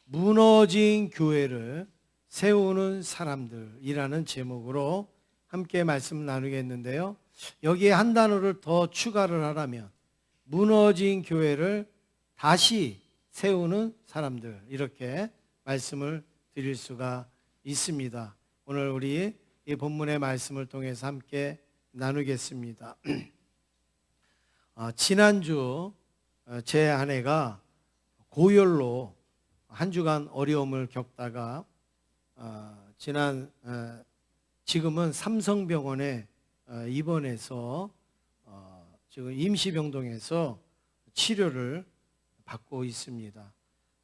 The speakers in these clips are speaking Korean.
무너진 교회를 세우는 사람들이라는 제목으로 함께 말씀 나누겠는데요. 여기에 한 단어를 더 추가를 하라면 무너진 교회를 다시 세우는 사람들, 이렇게 말씀을 드릴 수가 있습니다. 오늘 우리 이 본문의 말씀을 통해서 함께 나누겠습니다. 지난주 제 아내가 고열로 한 주간 어려움을 겪다가 지금은 삼성병원에 입원해서 지금 임시병동에서 치료를 받고 있습니다.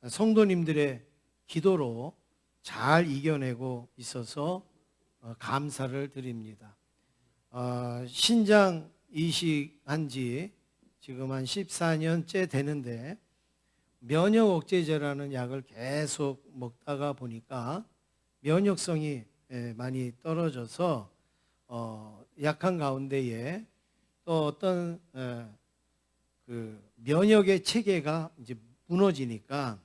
성도님들의 기도로 잘 이겨내고 있어서 감사를 드립니다. 신장 이식한 지 지금 한 14년째 되는데 면역 억제제라는 약을 계속 먹다가 보니까 면역성이 많이 떨어져서 약한 가운데에 또 어떤 그 면역의 체계가 이제 무너지니까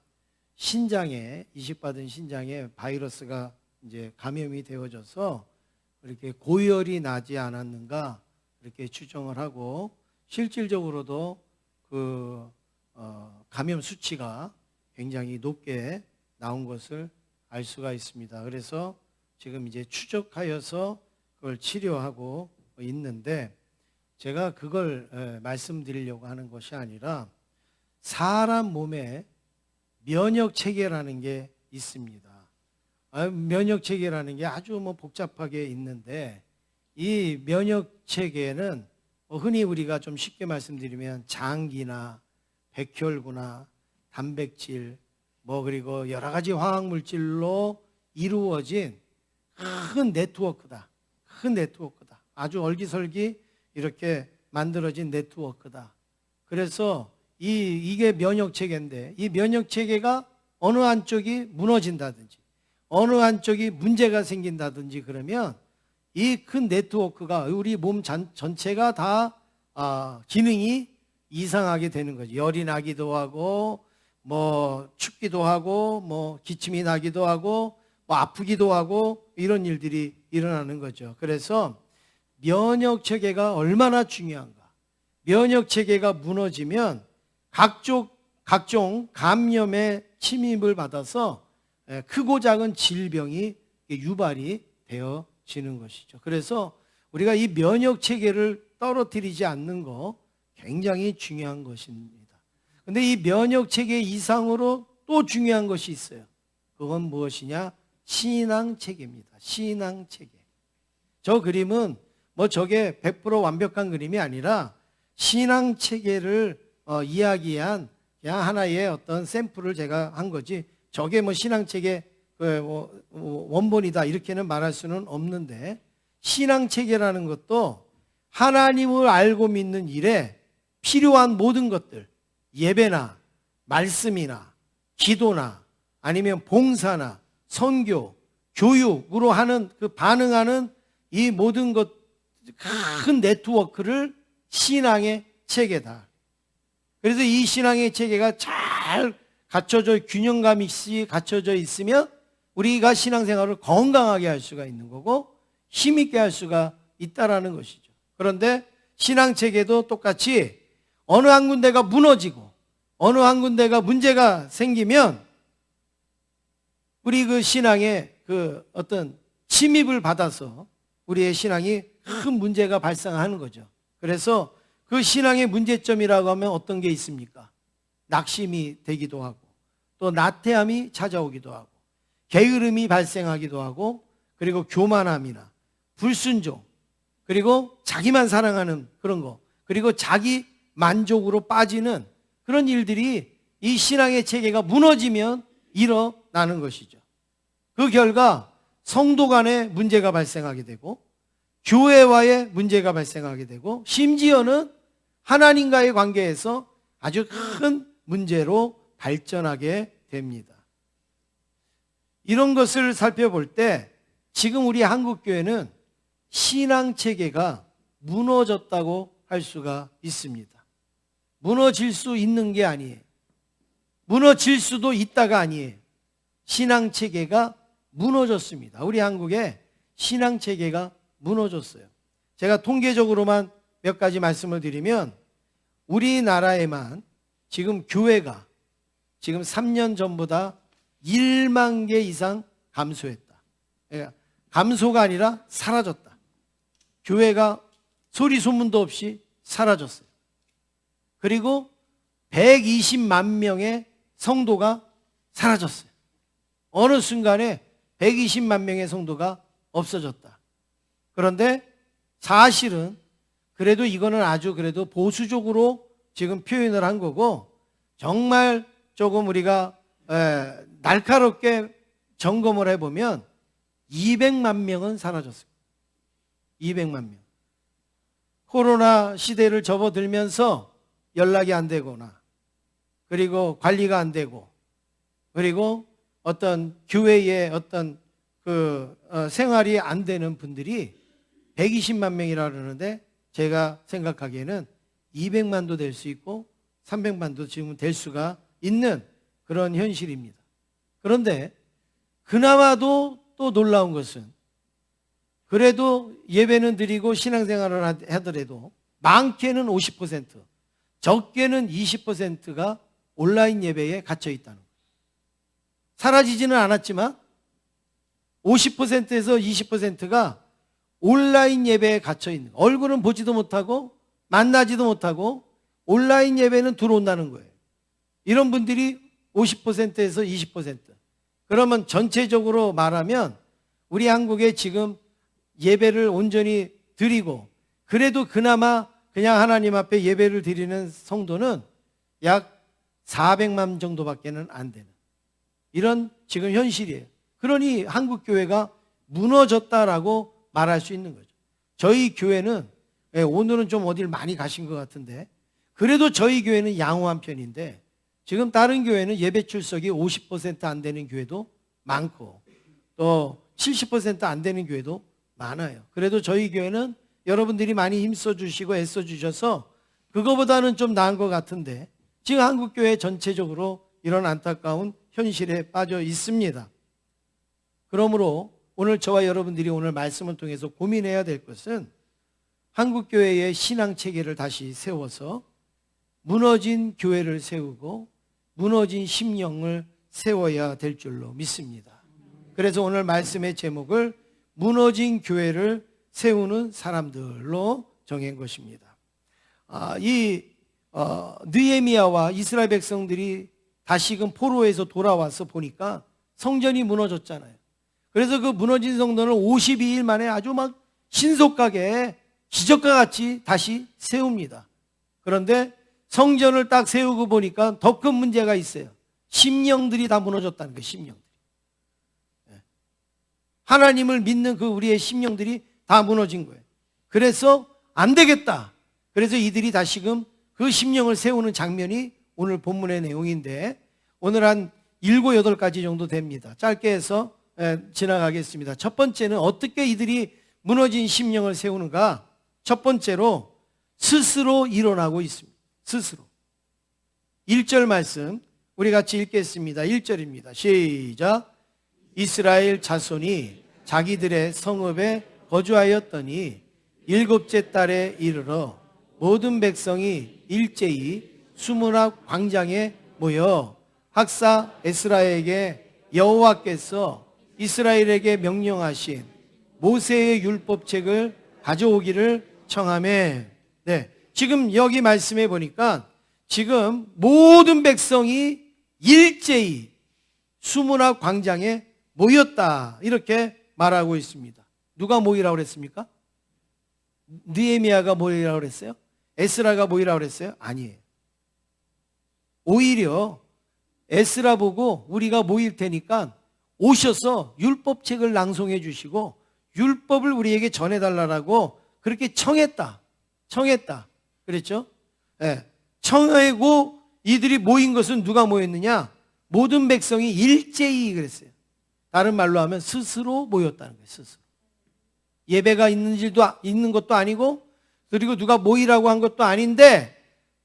신장에, 이식받은 신장에 바이러스가 이제 감염이 되어져서 이렇게 고열이 나지 않았는가 이렇게 추정을 하고, 실질적으로도 그 감염 수치가 굉장히 높게 나온 것을 알 수가 있습니다. 그래서 지금 이제 추적하여서 그걸 치료하고 있는데, 제가 그걸 말씀드리려고 하는 것이 아니라 사람 몸에 면역 체계라는 게 있습니다. 면역 체계라는 게 아주 복잡하게 있는데, 이 면역 체계는 흔히 우리가 좀 쉽게 말씀드리면 장기나 백혈구나 단백질 그리고 여러 가지 화학 물질로 이루어진 큰 네트워크다. 큰 네트워크다. 아주 얼기설기 이렇게 만들어진 네트워크다. 그래서 이게 면역 체계인데, 이 면역 체계가 어느 한쪽이 무너진다든지 어느 한쪽이 문제가 생긴다든지 그러면 이 큰 네트워크가 우리 몸 전체가 다 기능이 이상하게 되는 거죠. 열이 나기도 하고 춥기도 하고 기침이 나기도 하고 아프기도 하고 이런 일들이 일어나는 거죠. 그래서 면역 체계가 얼마나 중요한가. 면역 체계가 무너지면 각종 감염의 침입을 받아서 크고 작은 질병이 유발이 되어지는 것이죠. 그래서 우리가 이 면역 체계를 떨어뜨리지 않는 거 굉장히 중요한 것입니다. 그런데 이 면역 체계 이상으로 또 중요한 것이 있어요. 그건 무엇이냐? 신앙 체계입니다. 신앙 체계. 저 그림은 저게 100% 완벽한 그림이 아니라 신앙 체계를 이야기한 그냥 하나의 어떤 샘플을 제가 한 거지, 저게 신앙 체계 원본이다 이렇게는 말할 수는 없는데, 신앙 체계라는 것도 하나님을 알고 믿는 일에 필요한 모든 것들, 예배나 말씀이나 기도나 아니면 봉사나 선교, 교육으로 하는 반응하는 이 모든 것, 큰 네트워크를 신앙의 체계다. 그래서 이 신앙의 체계가 잘 갖춰져, 균형감 있이 갖춰져 있으면 우리가 신앙생활을 건강하게 할 수가 있는 거고 힘있게 할 수가 있다라는 것이죠. 그런데 신앙 체계도 똑같이 어느 한 군데가 무너지고 어느 한 군데가 문제가 생기면 우리 그 신앙에 어떤 침입을 받아서 우리의 신앙이 큰 문제가 발생하는 거죠. 그래서 그 신앙의 문제점이라고 하면 어떤 게 있습니까? 낙심이 되기도 하고 또 나태함이 찾아오기도 하고 게으름이 발생하기도 하고, 그리고 교만함이나 불순종, 그리고 자기만 사랑하는 그런 거, 그리고 자기 만족으로 빠지는 그런 일들이 이 신앙의 체계가 무너지면 일어나는 것이죠. 그 결과 성도 간에 문제가 발생하게 되고 교회와의 문제가 발생하게 되고 심지어는 하나님과의 관계에서 아주 큰 문제로 발전하게 됩니다. 이런 것을 살펴볼 때 지금 우리 한국교회는 신앙체계가 무너졌다고 할 수가 있습니다. 무너질 수 있는 게 아니에요. 무너질 수도 있다가 아니에요. 신앙 체계가 무너졌습니다. 우리 한국의 신앙 체계가 무너졌어요. 제가 통계적으로만 몇 가지 말씀을 드리면 우리나라에만 지금 교회가 지금 3년 전보다 1만 개 이상 감소했다. 감소가 아니라 사라졌다. 교회가 소리 소문도 없이 사라졌어요. 그리고 120만 명의 성도가 사라졌어요. 어느 순간에 120만 명의 성도가 없어졌다. 그런데 사실은 그래도 이거는 아주 그래도 보수적으로 지금 표현을 한 거고, 정말 조금 우리가 날카롭게 점검을 해보면 200만 명은 사라졌어요. 200만 명. 코로나 시대를 접어들면서 연락이 안 되거나, 그리고 관리가 안 되고, 그리고 어떤 교회의 어떤 생활이 안 되는 분들이 120만 명이라 그러는데, 제가 생각하기에는 200만도 될 수 있고 300만도 지금 될 수가 있는 그런 현실입니다. 그런데 그나마도 또 놀라운 것은, 그래도 예배는 드리고 신앙생활을 하더라도 많게는 50%, 적게는 20%가 온라인 예배에 갇혀 있다는 거예요. 사라지지는 않았지만 50%에서 20%가 온라인 예배에 갇혀 있는 거예요. 얼굴은 보지도 못하고 만나지도 못하고 온라인 예배는 들어온다는 거예요. 이런 분들이 50%에서 20%. 그러면 전체적으로 말하면 우리 한국에 지금 예배를 온전히 드리고 그래도 그나마 그냥 하나님 앞에 예배를 드리는 성도는 약 400만 정도밖에는 안 되는 이런 지금 현실이에요. 그러니 한국 교회가 무너졌다라고 말할 수 있는 거죠. 저희 교회는 오늘은 좀 어딜 많이 가신 것 같은데, 그래도 저희 교회는 양호한 편인데, 지금 다른 교회는 예배 출석이 50% 안 되는 교회도 많고 또 70% 안 되는 교회도 많아요. 그래도 저희 교회는 여러분들이 많이 힘써 주시고 애써 주셔서 그거보다는 좀 나은 것 같은데, 지금 한국 교회 전체적으로 이런 안타까운 현실에 빠져 있습니다. 그러므로 오늘 저와 여러분들이 오늘 말씀을 통해서 고민해야 될 것은, 한국 교회의 신앙 체계를 다시 세워서 무너진 교회를 세우고 무너진 심령을 세워야 될 줄로 믿습니다. 그래서 오늘 말씀의 제목을 무너진 교회를 세우는 사람들로 정한 것입니다. 느헤미야와 이스라엘 백성들이 다시금 포로에서 돌아와서 보니까 성전이 무너졌잖아요. 그래서 그 무너진 성전을 52일 만에 아주 막 신속하게 기적과 같이 다시 세웁니다. 그런데 성전을 딱 세우고 보니까 더 큰 문제가 있어요. 심령들이 다 무너졌다는 거예요. 심령들이. 하나님을 믿는 그 우리의 심령들이 다 무너진 거예요. 그래서 안 되겠다. 그래서 이들이 다시금 그 심령을 세우는 장면이 오늘 본문의 내용인데, 오늘 한 7, 8가지 정도 됩니다. 짧게 해서 지나가겠습니다. 첫 번째는 어떻게 이들이 무너진 심령을 세우는가? 첫 번째로 스스로 일어나고 있습니다. 스스로. 1절 말씀 우리 같이 읽겠습니다. 1절입니다. 시작. 이스라엘 자손이 자기들의 성읍에 거주하였더니 7째 달에 이르러 모든 백성이 일제히 수문학 광장에 모여 학사 에스라에게 여호와께서 이스라엘에게 명령하신 모세의 율법책을 가져오기를 청하매. 네, 지금 여기 말씀해 보니까 지금 모든 백성이 일제히 수문학 광장에 모였다, 이렇게 말하고 있습니다. 누가 모이라고 그랬습니까? 느헤미야가 모이라고 그랬어요? 에스라가 모이라고 그랬어요? 아니에요. 오히려 에스라 보고 우리가 모일 테니까 오셔서 율법책을 낭송해 주시고 율법을 우리에게 전해달라고 그렇게 청했다. 그랬죠? 네. 청하고 이들이 모인 것은 누가 모였느냐? 모든 백성이 일제히 그랬어요. 다른 말로 하면 스스로 모였다는 거예요. 스스로. 예배가 있는 것도 아니고, 그리고 누가 모이라고 한 것도 아닌데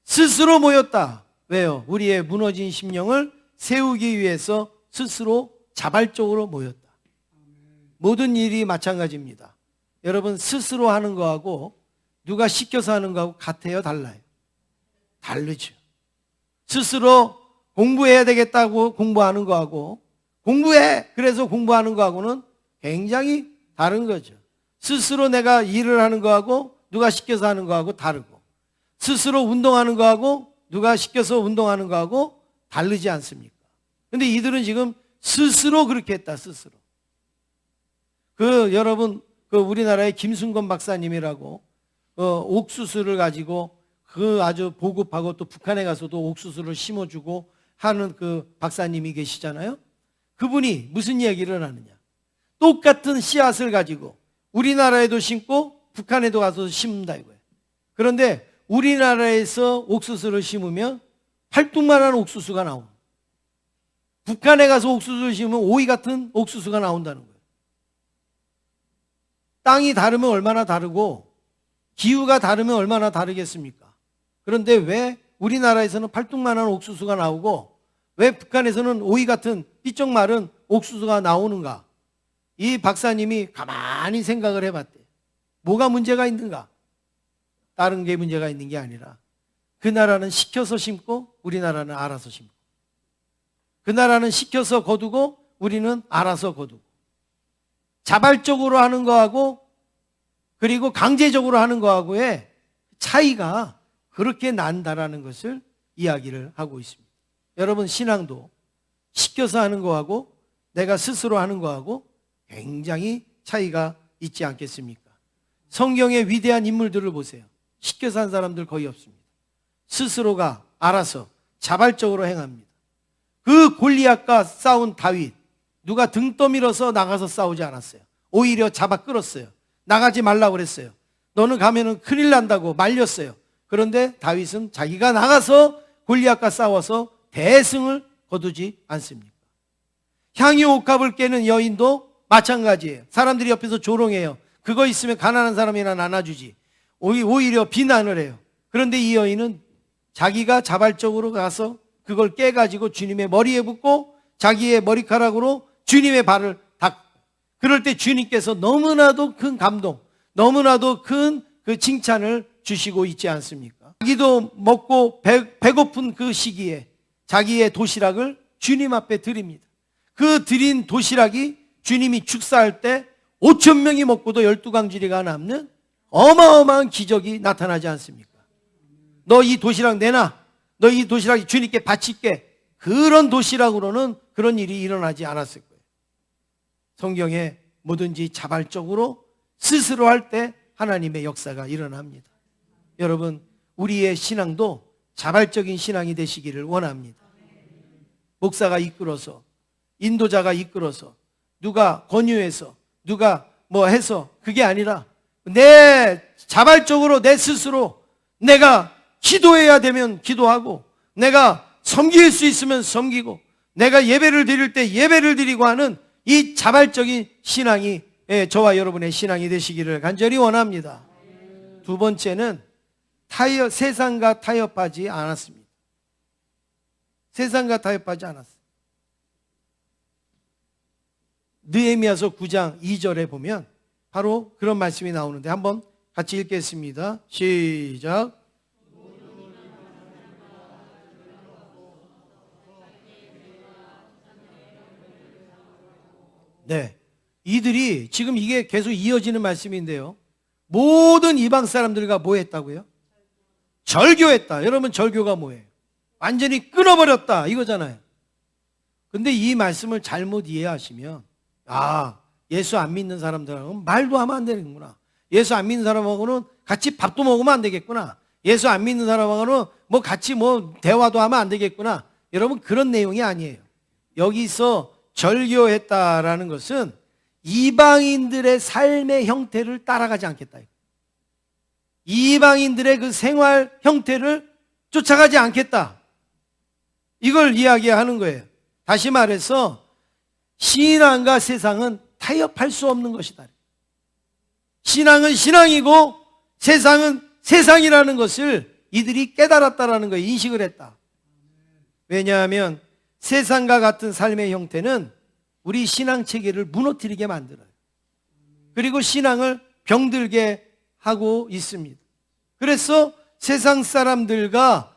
스스로 모였다. 왜요? 우리의 무너진 심령을 세우기 위해서 스스로 자발적으로 모였다. 모든 일이 마찬가지입니다. 여러분 스스로 하는 거하고 누가 시켜서 하는 거하고 같아요, 달라요? 다르죠. 스스로 공부해야 되겠다고 공부하는 거하고 공부해 그래서 공부하는 거하고는 굉장히 다른 거죠. 스스로 내가 일을 하는 거하고 누가 시켜서 하는 거하고 다르고 스스로 운동하는 거하고 누가 시켜서 운동하는 거하고 다르지 않습니까? 근데 이들은 지금 스스로 그렇게 했다. 스스로. 여러분 우리나라의 김순건 박사님이라고 옥수수를 가지고 아주 보급하고 또 북한에 가서도 옥수수를 심어주고 하는 그 박사님이 계시잖아요. 그분이 무슨 얘기를 하느냐. 똑같은 씨앗을 가지고 우리나라에도 심고 북한에도 가서 심는다 이거예요. 그런데 우리나라에서 옥수수를 심으면 팔뚝만한 옥수수가 나옵니다. 북한에 가서 옥수수를 심으면 오이 같은 옥수수가 나온다는 거예요. 땅이 다르면 얼마나 다르고 기후가 다르면 얼마나 다르겠습니까? 그런데 왜 우리나라에서는 팔뚝만한 옥수수가 나오고 왜 북한에서는 오이 같은 삐쩍 마른 옥수수가 나오는가? 이 박사님이 가만히 생각을 해봤대요. 뭐가 문제가 있는가? 다른 게 문제가 있는 게 아니라 그 나라는 시켜서 심고 우리나라는 알아서 심고 그 나라는 시켜서 거두고 우리는 알아서 거두고 자발적으로 하는 거하고 그리고 강제적으로 하는 거하고의 차이가 그렇게 난다라는 것을 이야기를 하고 있습니다. 여러분 신앙도 시켜서 하는 거하고 내가 스스로 하는 거하고 굉장히 차이가 있지 않겠습니까? 성경의 위대한 인물들을 보세요. 시켜서 한 사람들 거의 없습니다. 스스로가 알아서 자발적으로 행합니다. 그 골리앗과 싸운 다윗 누가 등 떠밀어서 나가서 싸우지 않았어요. 오히려 잡아 끌었어요. 나가지 말라고 그랬어요. 너는 가면은 큰일 난다고 말렸어요. 그런데 다윗은 자기가 나가서 골리앗과 싸워서 대승을 거두지 않습니까? 향유 옥합을 깨는 여인도 마찬가지예요. 사람들이 옆에서 조롱해요. 그거 있으면 가난한 사람이나 나눠주지. 오히려 비난을 해요. 그런데 이 여인은 자기가 자발적으로 가서 그걸 깨가지고 주님의 머리에 붓고 자기의 머리카락으로 주님의 발을 닦고 그럴 때 주님께서 너무나도 큰 감동, 너무나도 큰 그 칭찬을 주시고 있지 않습니까? 자기도 먹고 배고픈 그 시기에 자기의 도시락을 주님 앞에 드립니다. 그 드린 도시락이 주님이 축사할 때 5천 명이 먹고도 12강주리가 남는 어마어마한 기적이 나타나지 않습니까? 너 이 도시락 내놔. 너 이 도시락 주님께 바칠게. 그런 도시락으로는 그런 일이 일어나지 않았을 거예요. 성경에 뭐든지 자발적으로 스스로 할 때 하나님의 역사가 일어납니다. 여러분 우리의 신앙도 자발적인 신앙이 되시기를 원합니다. 목사가 이끌어서 인도자가 이끌어서 누가 권유해서 누가 뭐 해서 그게 아니라 내 자발적으로 내 스스로 내가 기도해야 되면 기도하고 내가 섬길 수 있으면 섬기고 내가 예배를 드릴 때 예배를 드리고 하는 이 자발적인 신앙이 저와 여러분의 신앙이 되시기를 간절히 원합니다. 두 번째는 세상과 타협하지 않았습니다. 세상과 타협하지 않았어요. 느헤미야서 9장 2절에 보면 바로 그런 말씀이 나오는데 한번 같이 읽겠습니다. 시작. 네, 이들이 지금 이게 계속 이어지는 말씀인데요. 모든 이방 사람들과 뭐 했다고요? 절교했다. 여러분 절교가 뭐예요? 완전히 끊어버렸다 이거잖아요. 근데 이 말씀을 잘못 이해하시면 예수 안 믿는 사람들하고는 말도 하면 안 되는구나. 예수 안 믿는 사람하고는 같이 밥도 먹으면 안 되겠구나. 예수 안 믿는 사람하고는 같이 대화도 하면 안 되겠구나. 여러분 그런 내용이 아니에요. 여기서 절교했다라는 것은 이방인들의 삶의 형태를 따라가지 않겠다. 이방인들의 그 생활 형태를 쫓아가지 않겠다. 이걸 이야기하는 거예요. 다시 말해서 신앙과 세상은 타협할 수 없는 것이다. 신앙은 신앙이고 세상은 세상이라는 것을 이들이 깨달았다라는 거예요. 인식을 했다. 왜냐하면 세상과 같은 삶의 형태는 우리 신앙 체계를 무너뜨리게 만들어요. 그리고 신앙을 병들게 하고 있습니다. 그래서 세상 사람들과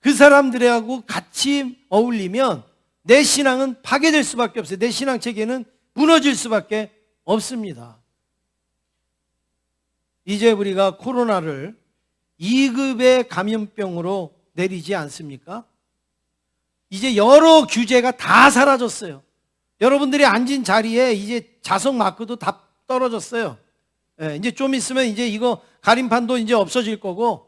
그 사람들하고 같이 어울리면 내 신앙은 파괴될 수밖에 없어요. 내 신앙 체계는 무너질 수밖에 없습니다. 이제 우리가 코로나를 2급의 감염병으로 내리지 않습니까? 이제 여러 규제가 다 사라졌어요. 여러분들이 앉은 자리에 이제 자석 마크도 다 떨어졌어요. 이제 좀 있으면 이제 이거 가림판도 이제 없어질 거고,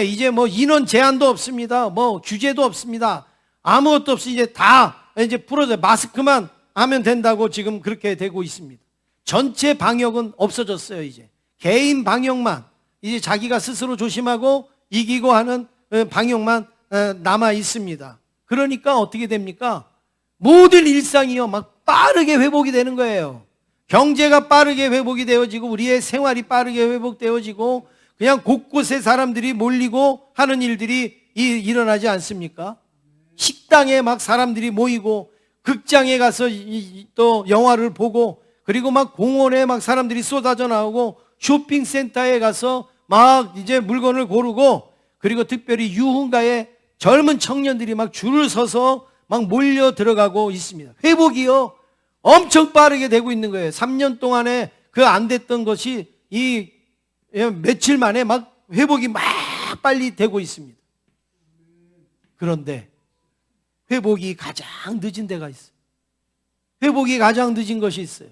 이제 뭐 인원 제한도 없습니다. 뭐 규제도 없습니다. 아무것도 없이 이제 다 이제 풀어져 마스크만 하면 된다고 지금 그렇게 되고 있습니다. 전체 방역은 없어졌어요. 이제 개인 방역만, 이제 자기가 스스로 조심하고 이기고 하는 방역만 남아 있습니다. 그러니까 어떻게 됩니까? 모든 일상이요 막 빠르게 회복이 되는 거예요. 경제가 빠르게 회복이 되어지고 우리의 생활이 빠르게 회복되어지고 그냥 곳곳에 사람들이 몰리고 하는 일들이 일어나지 않습니까? 식당에 막 사람들이 모이고 극장에 가서 또 영화를 보고 그리고 막 공원에 막 사람들이 쏟아져 나오고 쇼핑센터에 가서 막 이제 물건을 고르고 그리고 특별히 유흥가에 젊은 청년들이 막 줄을 서서 막 몰려 들어가고 있습니다. 회복이요 엄청 빠르게 되고 있는 거예요. 3년 동안에 그 안 됐던 것이 이 며칠 만에 막 회복이 막 빨리 되고 있습니다. 그런데 회복이 가장 늦은 데가 있어요. 회복이 가장 늦은 것이 있어요.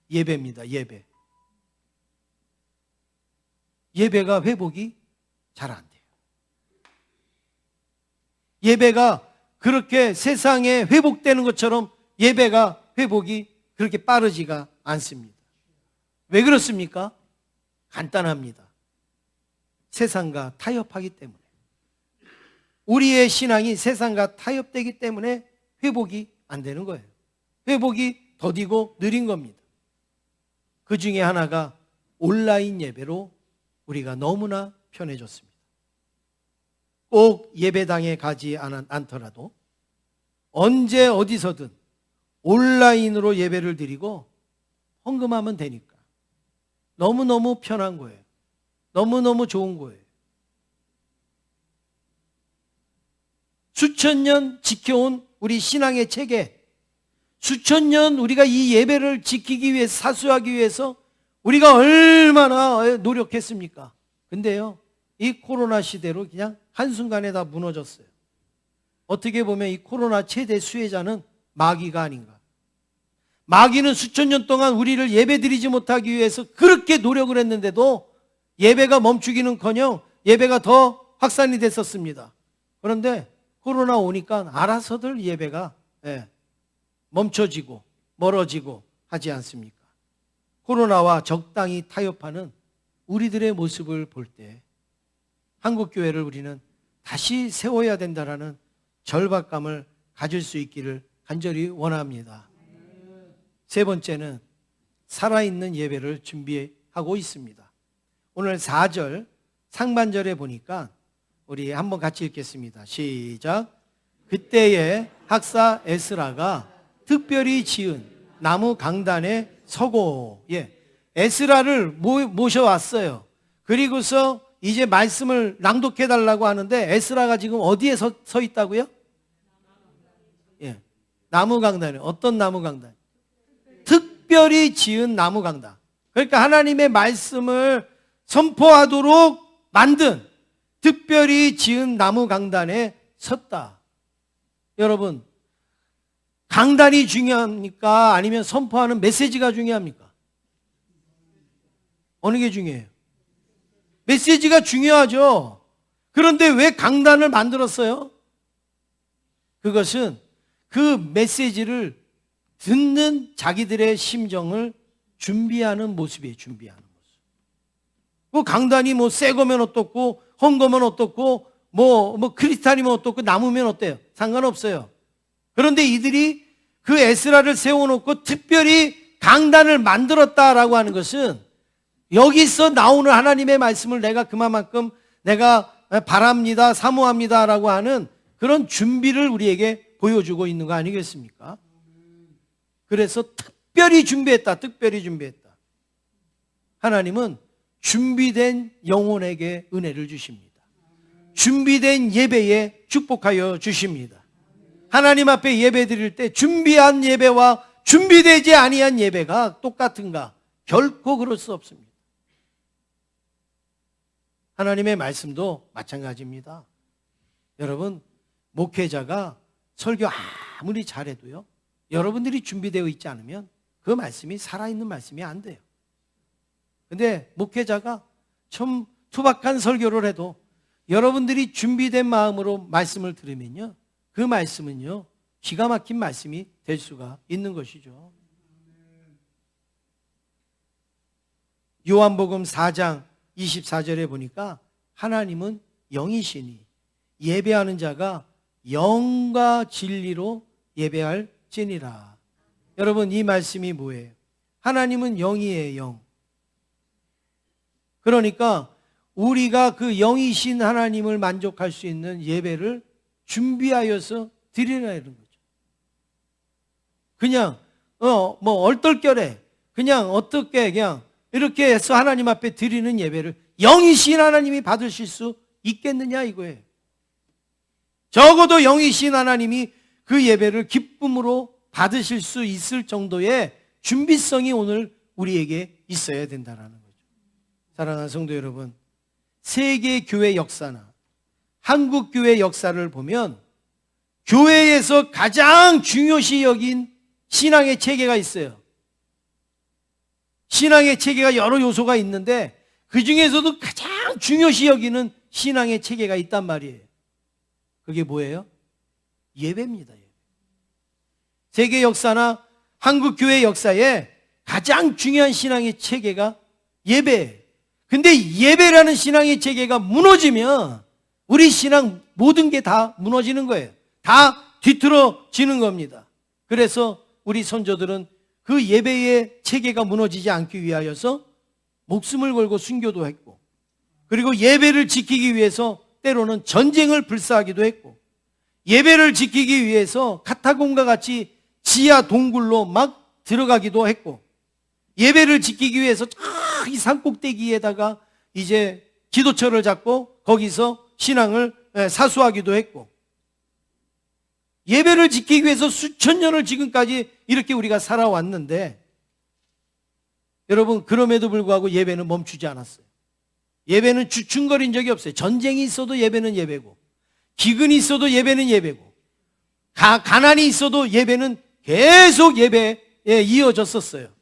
예배입니다. 예배. 예배가 회복이 잘 안 돼요. 예배가 그렇게 세상에 회복되는 것처럼 예배가 회복이 그렇게 빠르지가 않습니다. 왜 그렇습니까? 간단합니다. 세상과 타협하기 때문에. 우리의 신앙이 세상과 타협되기 때문에 회복이 안 되는 거예요. 회복이 더디고 느린 겁니다. 그 중에 하나가 온라인 예배로 우리가 너무나 편해졌습니다. 꼭 예배당에 가지 않더라도 언제 어디서든 온라인으로 예배를 드리고 헌금하면 되니까 너무너무 편한 거예요. 너무너무 좋은 거예요. 수천 년 지켜온 우리 신앙의 체계, 수천 년 우리가 이 예배를 지키기 위해 사수하기 위해서 우리가 얼마나 노력했습니까? 근데요, 이 코로나 시대로 그냥 한순간에 다 무너졌어요. 어떻게 보면 이 코로나 최대 수혜자는 마귀가 아닌가. 마귀는 수천 년 동안 우리를 예배드리지 못하기 위해서 그렇게 노력을 했는데도 예배가 멈추기는커녕 예배가 더 확산이 됐었습니다. 그런데 코로나 오니까 알아서들 예배가 멈춰지고 멀어지고 하지 않습니까? 코로나와 적당히 타협하는 우리들의 모습을 볼 때 한국교회를 우리는 다시 세워야 된다라는 절박감을 가질 수 있기를 간절히 원합니다. 세 번째는 살아있는 예배를 준비하고 있습니다. 오늘 4절 상반절에 보니까 우리 한번 같이 읽겠습니다. 시작. 그때에 학사 에스라가 특별히 지은 나무 강단에 서고, 에스라를 모셔왔어요. 그리고서 이제 말씀을 낭독해 달라고 하는데 에스라가 지금 어디에 서 있다고요? 나무 강단에. 어떤 나무 강단? 특별히 지은 나무 강단. 그러니까 하나님의 말씀을 선포하도록 만든 특별히 지은 나무 강단에 섰다. 여러분, 강단이 중요합니까? 아니면 선포하는 메시지가 중요합니까? 어느 게 중요해요? 메시지가 중요하죠. 그런데 왜 강단을 만들었어요? 그것은 그 메시지를 듣는 자기들의 심정을 준비하는 모습이에요. 준비하는 모습. 그 강단이 뭐 새 거면 어떻고 헌거면 어떻고 뭐 크리스탈이면 어떻고 나무면 어때요? 상관없어요. 그런데 이들이 그 에스라를 세워놓고 특별히 강단을 만들었다라고 하는 것은 여기서 나오는 하나님의 말씀을 내가 그만큼 내가 바랍니다, 사모합니다라고 하는 그런 준비를 우리에게 보여주고 있는 거 아니겠습니까? 그래서 특별히 준비했다. 특별히 준비했다. 하나님은 준비된 영혼에게 은혜를 주십니다. 준비된 예배에 축복하여 주십니다. 하나님 앞에 예배 드릴 때 준비한 예배와 준비되지 아니한 예배가 똑같은가? 결코 그럴 수 없습니다. 하나님의 말씀도 마찬가지입니다. 여러분, 목회자가 설교 아무리 잘해도요, 여러분들이 준비되어 있지 않으면 그 말씀이 살아있는 말씀이 안 돼요. 근데 목회자가 좀 투박한 설교를 해도 여러분들이 준비된 마음으로 말씀을 들으면요, 그 말씀은요, 기가 막힌 말씀이 될 수가 있는 것이죠. 요한복음 4장 24절에 보니까 하나님은 영이시니 예배하는 자가 영과 진리로 예배할지니라. 여러분, 이 말씀이 뭐예요? 하나님은 영이에요, 영. 그러니까 우리가 그 영이신 하나님을 만족할 수 있는 예배를 준비하여서 드리라는 거죠. 그냥 얼떨결에 그냥 어떻게 그냥 이렇게 해서 하나님 앞에 드리는 예배를 영이신 하나님이 받으실 수 있겠느냐 이거예요. 적어도 영이신 하나님이 그 예배를 기쁨으로 받으실 수 있을 정도의 준비성이 오늘 우리에게 있어야 된다는 거죠. 사랑하는 성도 여러분, 세계 교회 역사나 한국 교회 역사를 보면 교회에서 가장 중요시 여긴 신앙의 체계가 있어요. 신앙의 체계가 여러 요소가 있는데 그 중에서도 가장 중요시 여기는 신앙의 체계가 있단 말이에요. 그게 뭐예요? 예배입니다. 예배. 세계 역사나 한국 교회 역사에 가장 중요한 신앙의 체계가 예배예요. 근데 예배라는 신앙의 체계가 무너지면 우리 신앙 모든 게 다 무너지는 거예요. 다 뒤틀어지는 겁니다. 그래서 우리 선조들은 그 예배의 체계가 무너지지 않기 위하여서 목숨을 걸고 순교도 했고, 그리고 예배를 지키기 위해서 때로는 전쟁을 불사하기도 했고, 예배를 지키기 위해서 카타콤과 같이 지하 동굴로 막 들어가기도 했고, 예배를 지키기 위해서 이 산꼭대기에다가 이제 기도처를 잡고 거기서 신앙을 사수하기도 했고, 예배를 지키기 위해서 수천 년을 지금까지 이렇게 우리가 살아왔는데, 여러분, 그럼에도 불구하고 예배는 멈추지 않았어요. 예배는 주춤거린 적이 없어요. 전쟁이 있어도 예배는 예배고, 기근이 있어도 예배는 예배고, 가난이 있어도 예배는 계속 예배에 이어졌었어요.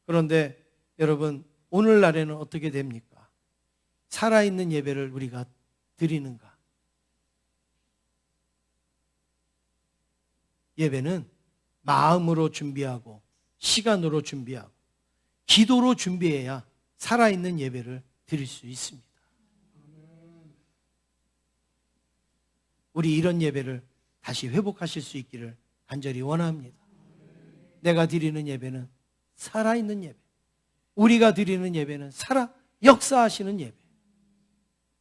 그런데 여러분, 오늘날에는 어떻게 됩니까? 살아있는 예배를 우리가 드리는가? 예배는 마음으로 준비하고 시간으로 준비하고 기도로 준비해야 살아있는 예배를 드릴 수 있습니다. 우리 이런 예배를 다시 회복하실 수 있기를 간절히 원합니다. 내가 드리는 예배는 살아있는 예배, 우리가 드리는 예배는 역사하시는 예배.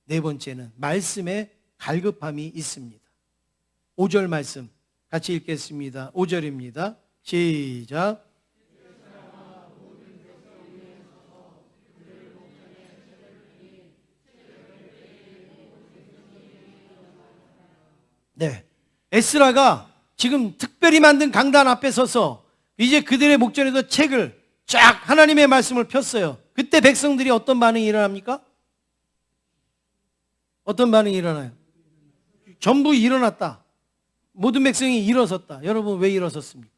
네 번째는 말씀에 갈급함이 있습니다. 5절 말씀 같이 읽겠습니다. 5절입니다. 시작. 네, 에스라가 지금 특별히 만든 강단 앞에 서서 이제 그들의 목전에서 책을 쫙 하나님의 말씀을 폈어요. 그때 백성들이 어떤 반응이 일어납니까? 어떤 반응이 일어나요? 전부 일어났다. 모든 백성이 일어섰다. 여러분, 왜 일어섰습니까?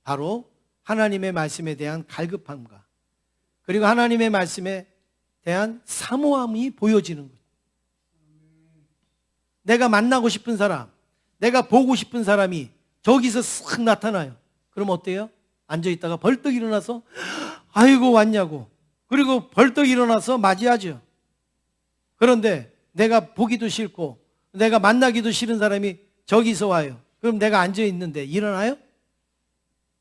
바로 하나님의 말씀에 대한 갈급함과 그리고 하나님의 말씀에 대한 사모함이 보여지는 거예요. 내가 만나고 싶은 사람, 내가 보고 싶은 사람이 저기서 싹 나타나요. 그럼 어때요? 앉아있다가 벌떡 일어나서 아이고 왔냐고, 그리고 벌떡 일어나서 맞이하죠. 그런데 내가 보기도 싫고 내가 만나기도 싫은 사람이 저기서 와요. 그럼 내가 앉아있는데 일어나요?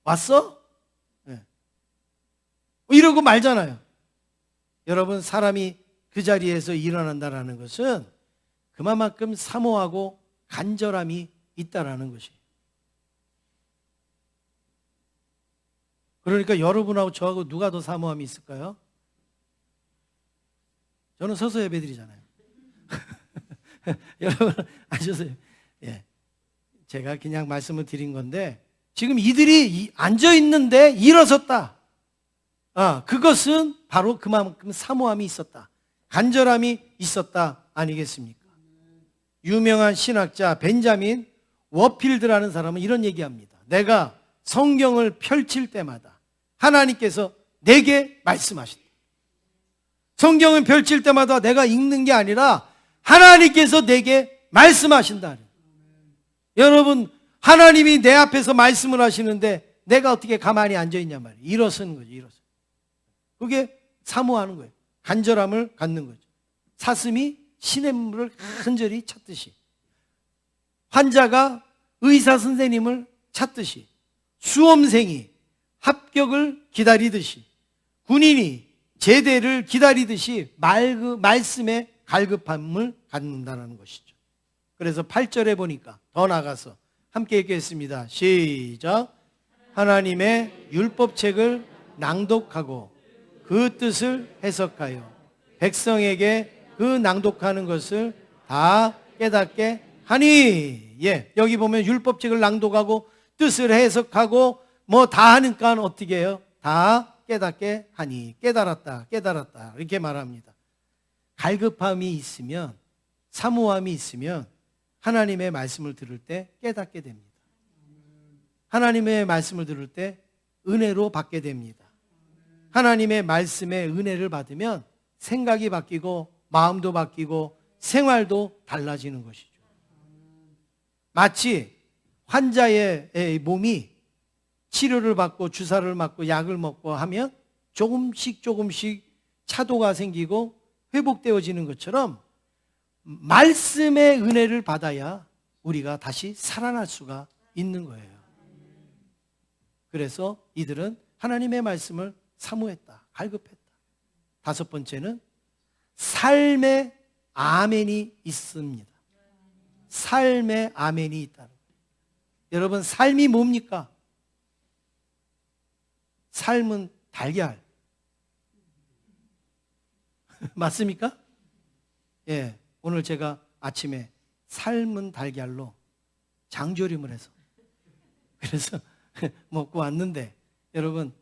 왔어? 네. 이러고 말잖아요. 여러분, 사람이 그 자리에서 일어난다는 것은 그만큼 사모하고 간절함이 있다라는 것이에요. 그러니까 여러분하고 저하고 누가 더 사모함이 있을까요? 저는 서서 예배드리잖아요. 여러분 아셨어요? 예, 제가 그냥 말씀을 드린 건데 지금 이들이 앉아 있는데 일어섰다. 그것은 바로 그만큼 사모함이 있었다. 간절함이 있었다 아니겠습니까? 유명한 신학자 벤자민 워필드라는 사람은 이런 얘기합니다. 내가 성경을 펼칠 때마다 하나님께서 내게 말씀하신다. 성경을 펼칠 때마다 내가 읽는 게 아니라 하나님께서 내게 말씀하신다. 여러분, 하나님이 내 앞에서 말씀을 하시는데 내가 어떻게 가만히 앉아있냔 말이에요. 일어서는 거죠. 일어서. 그게 사모하는 거예요. 간절함을 갖는 거죠. 사슴이 시냇물을 간절히 찾듯이, 환자가 의사 선생님을 찾듯이, 수험생이 합격을 기다리듯이, 군인이 제대를 기다리듯이 말씀에 갈급함을 갖는다는 것이죠. 그래서 8절에 보니까 더 나가서 함께 읽겠습니다. 시작. 하나님의 율법책을 낭독하고 그 뜻을 해석하여 백성에게 그 낭독하는 것을 다 깨닫게 하니. 예, 여기 보면 율법책을 낭독하고 뜻을 해석하고 뭐 다 하니까 어떻게 해요? 다 깨닫게 하니. 깨달았다, 깨달았다 이렇게 말합니다. 갈급함이 있으면, 사모함이 있으면 하나님의 말씀을 들을 때 깨닫게 됩니다. 하나님의 말씀을 들을 때 은혜로 받게 됩니다. 하나님의 말씀에 은혜를 받으면 생각이 바뀌고 마음도 바뀌고 생활도 달라지는 것이죠. 마치 환자의 몸이 치료를 받고 주사를 맞고 약을 먹고 하면 조금씩 차도가 생기고 회복되어지는 것처럼 말씀의 은혜를 받아야 우리가 다시 살아날 수가 있는 거예요. 그래서 이들은 하나님의 말씀을 사모했다, 갈급했다. 다섯 번째는 삶의 아멘이 있습니다. 삶의 아멘이 있다는 거예요. 여러분, 삶이 뭡니까? 삶은 달걀. 맞습니까? 예, 오늘 제가 아침에 삶은 달걀로 장조림을 해서 그래서 먹고 왔는데, 여러분,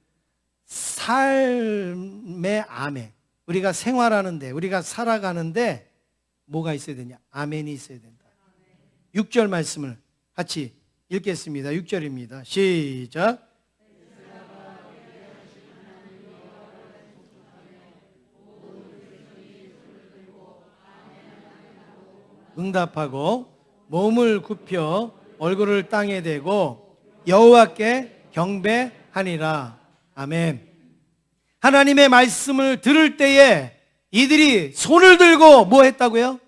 삶의 아멘. 우리가 생활하는데, 우리가 살아가는데 뭐가 있어야 되냐? 아멘이 있어야 된다. 6절 말씀을 같이 읽겠습니다. 6절입니다. 시작. 응답하고 몸을 굽혀 얼굴을 땅에 대고 여호와께 경배하니라. 아멘. 하나님의 말씀을 들을 때에 이들이 손을 들고 뭐 했다고요?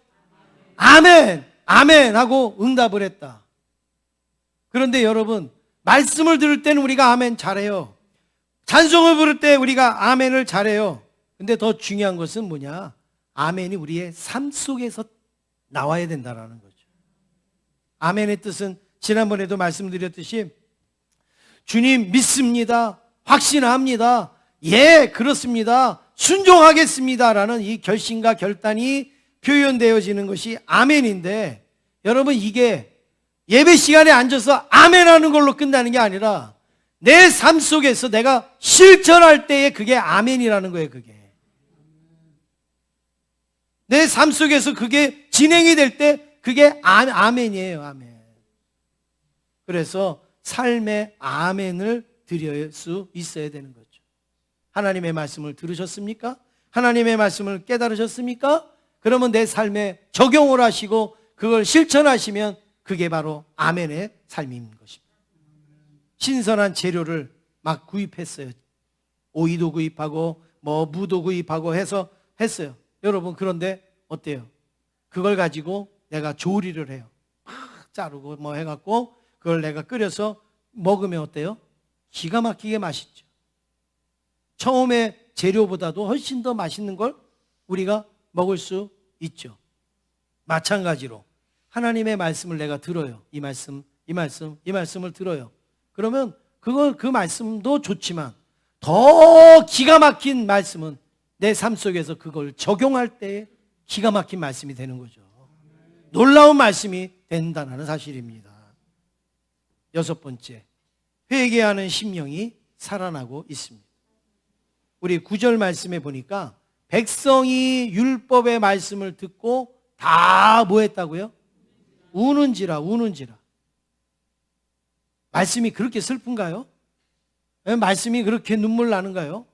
아멘, 아멘 하고 응답을 했다. 그런데 여러분, 말씀을 들을 때는 우리가 아멘 잘해요. 찬송을 부를 때 우리가 아멘을 잘해요. 근데 더 중요한 것은 뭐냐? 아멘이 우리의 삶 속에서 나와야 된다는 거죠. 아멘의 뜻은 지난번에도 말씀드렸듯이 주님 믿습니다, 확신합니다, 예 그렇습니다, 순종하겠습니다 라는 이 결심과 결단이 표현되어지는 것이 아멘인데, 여러분, 이게 예배 시간에 앉아서 아멘하는 걸로 끝나는 게 아니라 내 삶 속에서 내가 실천할 때에 그게 아멘이라는 거예요. 그게 내 삶 속에서 그게 진행이 될 때 그게 아멘이에요. 아멘. 그래서 삶의 아멘을 드릴 수 있어야 되는 거죠. 하나님의 말씀을 들으셨습니까? 하나님의 말씀을 깨달으셨습니까? 그러면 내 삶에 적용을 하시고 그걸 실천하시면 그게 바로 아멘의 삶인 것입니다. 신선한 재료를 막 구입했어요. 오이도 구입하고 뭐 무도 구입하고 해서 했어요. 여러분, 그런데 어때요? 그걸 가지고 내가 조리를 해요. 막 자르고 뭐 해갖고 그걸 내가 끓여서 먹으면 어때요? 기가 막히게 맛있죠. 처음에 재료보다도 훨씬 더 맛있는 걸 우리가 먹을 수 있죠. 마찬가지로 하나님의 말씀을 내가 들어요. 이 말씀을 들어요. 그러면 그 말씀도 좋지만 더 기가 막힌 말씀은 내 삶 속에서 그걸 적용할 때 기가 막힌 말씀이 되는 거죠. 놀라운 말씀이 된다는 사실입니다. 여섯 번째, 회개하는 심령이 살아나고 있습니다. 우리 9절 말씀에 보니까 백성이 율법의 말씀을 듣고 다 뭐 했다고요? 우는지라. 말씀이 그렇게 슬픈가요? 말씀이 그렇게 눈물 나는가요?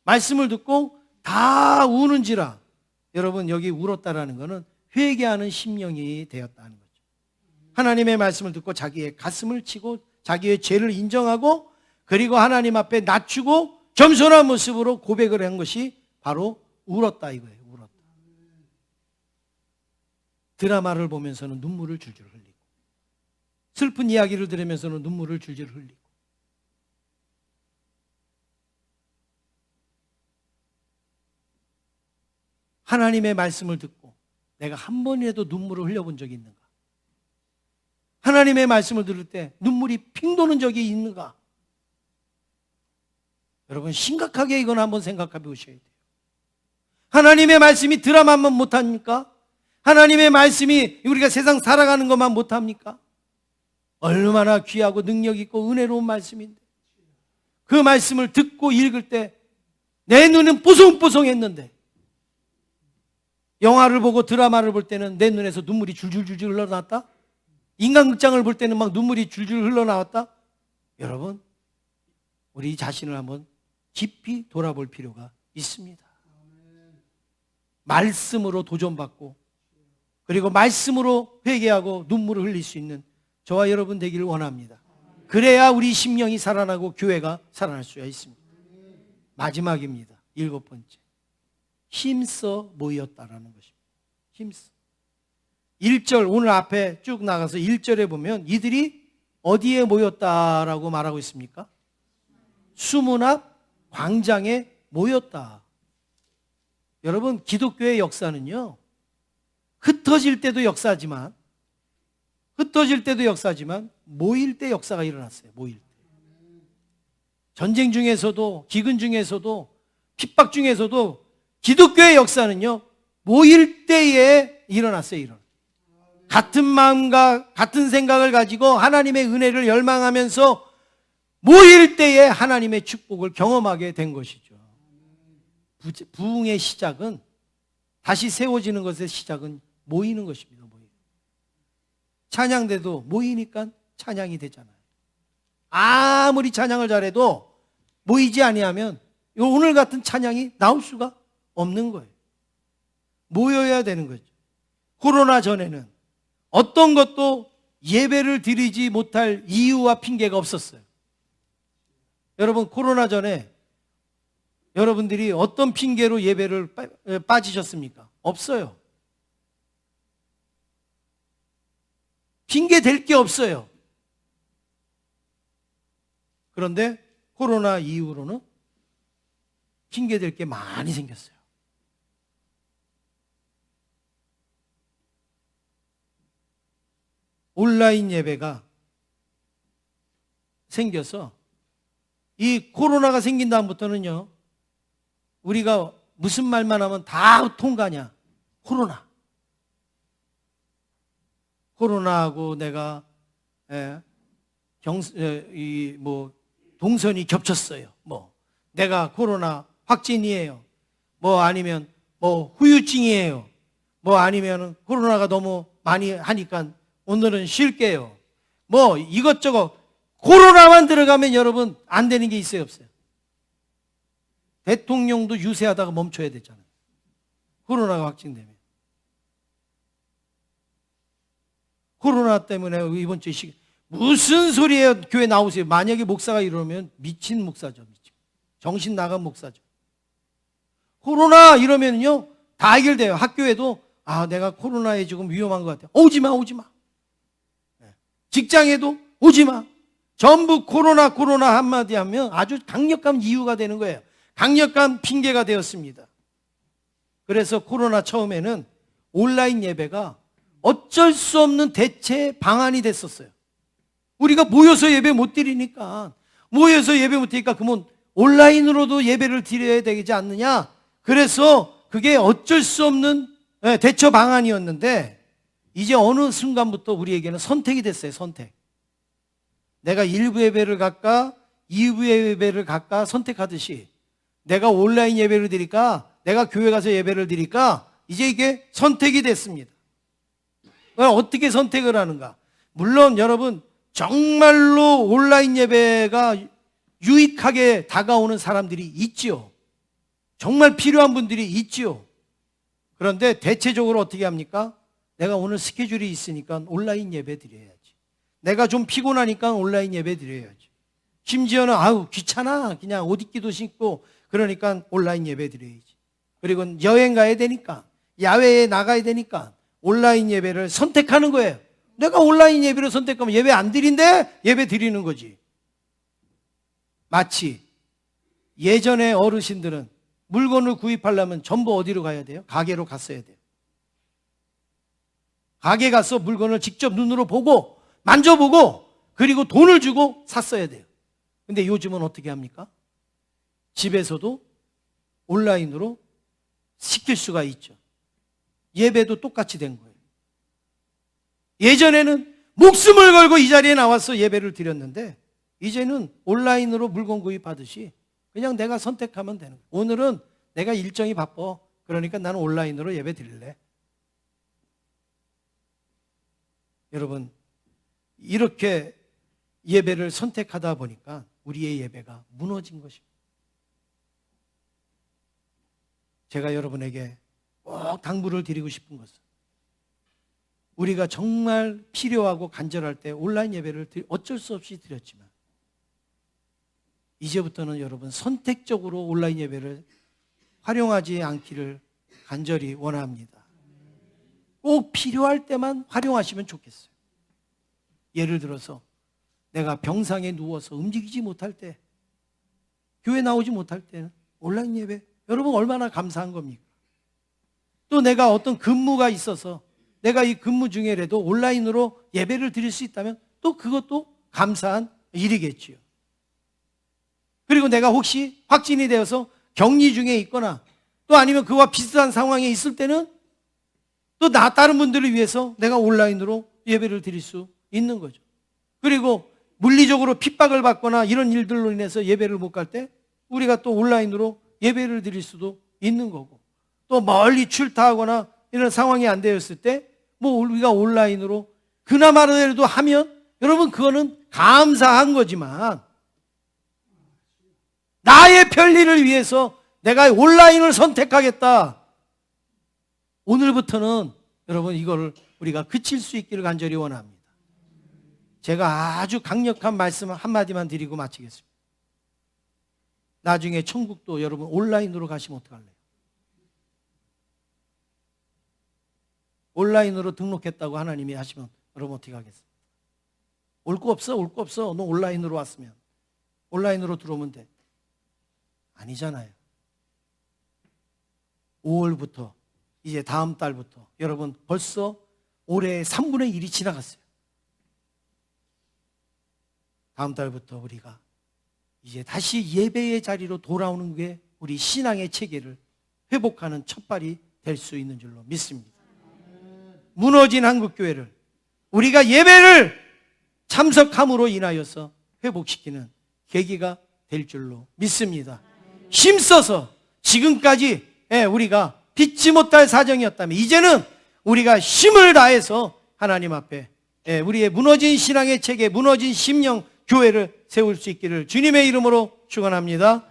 말씀을 듣고 다 우는지라. 여러분, 여기 울었다라는 것은 회개하는 심령이 되었다는 거죠. 하나님의 말씀을 듣고 자기의 가슴을 치고 자기의 죄를 인정하고 그리고 하나님 앞에 낮추고 겸손한 모습으로 고백을 한 것이 바로 울었다 이거예요. 울었다. 드라마를 보면서는 눈물을 줄줄 흘리고 슬픈 이야기를 들으면서는 눈물을 줄줄 흘리고 하나님의 말씀을 듣고 내가 한 번이라도 눈물을 흘려본 적이 있는가? 하나님의 말씀을 들을 때 눈물이 핑 도는 적이 있는가? 여러분, 심각하게 이건 한번 생각해 보셔야 돼요. 하나님의 말씀이 드라마만 못합니까? 하나님의 말씀이 우리가 세상 살아가는 것만 못합니까? 얼마나 귀하고 능력 있고 은혜로운 말씀인데 그 말씀을 듣고 읽을 때 내 눈은 뽀송뽀송했는데 영화를 보고 드라마를 볼 때는 내 눈에서 눈물이 줄줄줄줄 흘러나왔다? 인간극장을 볼 때는 막 눈물이 줄줄 흘러나왔다? 여러분, 우리 자신을 한번 깊이 돌아볼 필요가 있습니다. 말씀으로 도전받고 그리고 말씀으로 회개하고 눈물을 흘릴 수 있는 저와 여러분 되기를 원합니다. 그래야 우리 심령이 살아나고 교회가 살아날 수가 있습니다. 마지막입니다. 7번째. 힘써 모였다라는 것입니다. 힘써. 1절, 오늘 앞에 쭉 나가서 1절에 보면 이들이 어디에 모였다라고 말하고 있습니까? 수문 앞 광장에 모였다. 여러분, 기독교의 역사는요, 흩어질 때도 역사지만 모일 때 역사가 일어났어요. 모일 때. 전쟁 중에서도 기근 중에서도 핍박 중에서도 기독교의 역사는요, 모일 때에 일어났어요. 같은 마음과 같은 생각을 가지고 하나님의 은혜를 열망하면서 모일 때에 하나님의 축복을 경험하게 된 것이죠. 부흥의 시작은, 다시 세워지는 것의 시작은 모이는 것입니다. 찬양대도 모이니까 찬양이 되잖아요. 아무리 찬양을 잘해도 모이지 아니하면 오늘 같은 찬양이 나올 수가 없는 거예요. 모여야 되는 거죠. 코로나 전에는 어떤 것도 예배를 드리지 못할 이유와 핑계가 없었어요. 여러분, 코로나 전에 여러분들이 어떤 핑계로 예배를 빠지셨습니까? 없어요. 핑계 댈 게 없어요. 그런데 코로나 이후로는 핑계 댈 게 많이 생겼어요. 온라인 예배가 생겨서 이 코로나가 생긴 다음부터는요, 우리가 무슨 말만 하면 다 통과냐? 코로나하고 내가 동선이 겹쳤어요. 내가 코로나 확진이에요. 아니면 후유증이에요. 아니면 코로나가 너무 많이 하니까 오늘은 쉴게요. 이것저것 코로나만 들어가면 여러분 안 되는 게 있어요, 없어요? 대통령도 유세하다가 멈춰야 되잖아요. 코로나가 확진되면. 코로나 때문에 이번 주에 무슨 소리예요? 교회 나오세요. 만약에 목사가 이러면 미친 목사죠. 정신 나간 목사죠. 코로나 이러면요 다 해결돼요. 학교에도 내가 코로나에 지금 위험한 것 같아요. 오지 마. 직장에도 오지 마. 전부 코로나 한마디 하면 아주 강력한 이유가 되는 거예요. 강력한 핑계가 되었습니다. 그래서 코로나 처음에는 온라인 예배가 어쩔 수 없는 대체 방안이 됐었어요. 우리가 모여서 예배 못 드리니까 그러면 온라인으로도 예배를 드려야 되지 않느냐. 그래서 그게 어쩔 수 없는 대처 방안이었는데 이제 어느 순간부터 우리에게는 선택이 됐어요. 선택. 내가 1부 예배를 갈까 2부 예배를 갈까 선택하듯이 내가 온라인 예배를 드릴까 내가 교회 가서 예배를 드릴까 이제 이게 선택이 됐습니다. 어떻게 선택을 하는가? 물론 여러분 정말로 온라인 예배가 유익하게 다가오는 사람들이 있지요. 정말 필요한 분들이 있지요. 그런데 대체적으로 어떻게 합니까? 내가 오늘 스케줄이 있으니까 온라인 예배 드려야지. 내가 좀 피곤하니까 온라인 예배 드려야지. 심지어는 아우 귀찮아 그냥 옷 입기도 싫고 그러니까 온라인 예배 드려야지. 그리고 여행 가야 되니까 야외에 나가야 되니까 온라인 예배를 선택하는 거예요. 내가 온라인 예배를 선택하면 예배 안 드린대? 예배 드리는 거지. 마치 예전에 어르신들은 물건을 구입하려면 전부 어디로 가야 돼요? 가게로 갔어야 돼요. 가게 가서 물건을 직접 눈으로 보고 만져보고 그리고 돈을 주고 샀어야 돼요. 근데 요즘은 어떻게 합니까? 집에서도 온라인으로 시킬 수가 있죠. 예배도 똑같이 된 거예요. 예전에는 목숨을 걸고 이 자리에 나와서 예배를 드렸는데 이제는 온라인으로 물건 구입하듯이 그냥 내가 선택하면 되는 거예요. 오늘은 내가 일정이 바빠. 그러니까 나는 온라인으로 예배 드릴래. 여러분 이렇게 예배를 선택하다 보니까 우리의 예배가 무너진 것입니다. 제가 여러분에게 꼭 당부를 드리고 싶은 것은 우리가 정말 필요하고 간절할 때 온라인 예배를 어쩔 수 없이 드렸지만 이제부터는 여러분 선택적으로 온라인 예배를 활용하지 않기를 간절히 원합니다. 꼭 필요할 때만 활용하시면 좋겠어요. 예를 들어서 내가 병상에 누워서 움직이지 못할 때, 교회 나오지 못할 때는 온라인 예배, 여러분 얼마나 감사한 겁니까? 또 내가 어떤 근무가 있어서 내가 이 근무 중에라도 온라인으로 예배를 드릴 수 있다면 또 그것도 감사한 일이겠지요. 그리고 내가 혹시 확진이 되어서 격리 중에 있거나 또 아니면 그와 비슷한 상황에 있을 때는 또 다른 분들을 위해서 내가 온라인으로 예배를 드릴 수 있는 거죠. 그리고 물리적으로 핍박을 받거나 이런 일들로 인해서 예배를 못 갈 때 우리가 또 온라인으로 예배를 드릴 수도 있는 거고 또 멀리 출타하거나 이런 상황이 안 되었을 때 뭐 우리가 온라인으로 그나마라도 하면 여러분 그거는 감사한 거지만 나의 편리를 위해서 내가 온라인을 선택하겠다. 오늘부터는 여러분 이거를 우리가 그칠 수 있기를 간절히 원합니다. 제가 아주 강력한 말씀 한마디만 드리고 마치겠습니다. 나중에 천국도 여러분 온라인으로 가시면 어떡할래요? 온라인으로 등록했다고 하나님이 하시면 여러분 어떻게 하겠어요? 올 거 없어? 올 거 없어? 너 온라인으로 왔으면 온라인으로 들어오면 돼. 아니잖아요. 5월부터 이제 다음 달부터 여러분 벌써 올해 3분의 1이 지나갔어요. 다음 달부터 우리가 이제 다시 예배의 자리로 돌아오는 게 우리 신앙의 체계를 회복하는 첫발이 될 수 있는 줄로 믿습니다. 무너진 한국교회를 우리가 예배를 참석함으로 인하여서 회복시키는 계기가 될 줄로 믿습니다. 힘써서 지금까지 우리가 믿지 못할 사정이었다면 이제는 우리가 힘을 다해서 하나님 앞에 우리의 무너진 신앙의 체계, 무너진 심령 교회를 세울 수 있기를 주님의 이름으로 축원합니다.